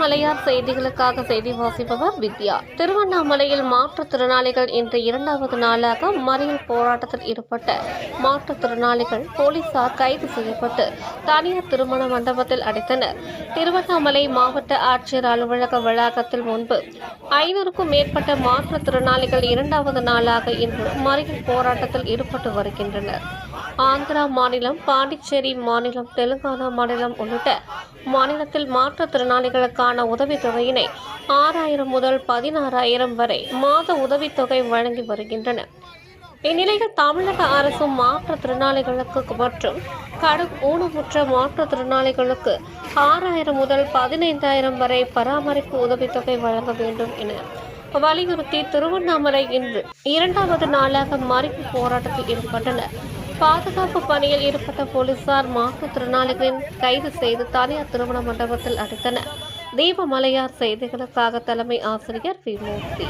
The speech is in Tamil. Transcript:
மலையார் செய்திகளுக்காக செய்தி வாசிப்பவர் வித்யா. திருவண்ணாமலையில் மாற்றுத்திறனாளிகள் இன்று இரண்டாவது நாளாக மறியல் போராட்டத்தில் ஈடுபட்ட மாற்றுத்திறனாளிகள் போலீசார் கைது செய்யப்பட்டு தனியார் திருமண மண்டபத்தில் அடைத்தனர். திருவண்ணாமலை மாவட்ட ஆட்சியர் அலுவலக வளாகத்தில் முன்பு 500க்கும் மேற்பட்ட மாற்றுத்திறனாளிகள் இரண்டாவது நாளாக இன்று மறியல் போராட்டத்தில் ஈடுபட்டு வருகின்றனர். ஆந்திரா மாநிலம், பாண்டிச்சேரி மாநிலம், தெலுங்கானா மாநிலம் உள்ளிட்ட மாநிலத்தில் மாற்றுத்திறனாளிகளுக்கான உதவித்தொகையினை 6,000 முதல் 16,000 வரை மாத உதவித்தொகை வழங்கி வருகின்றனர். இந்நிலையில் தமிழக அரசு மாற்றுத்திறனாளிகளுக்கு மற்றும் கடும் ஊனமுற்ற மாற்றுத்திறனாளிகளுக்கு 6,000 முதல் 15,000 வரை பராமரிப்பு உதவித்தொகை வழங்க வேண்டும் என வலியுறுத்தி திருவண்ணாமலை இன்று இரண்டாவது நாளாக மறியல் போராட்டத்தில் ஈடுபட்டனர். பாதுகாப்பு பணியில் ஈடுபட்ட போலீசார் மாற்றுத்திறனாளிகளின் கைது செய்து தனியார் திருமண மண்டபத்தில் அடைத்தனர். தீப மலையார் செய்திகளுக்காக தலைமை ஆசிரியர் வி. மூர்த்தி.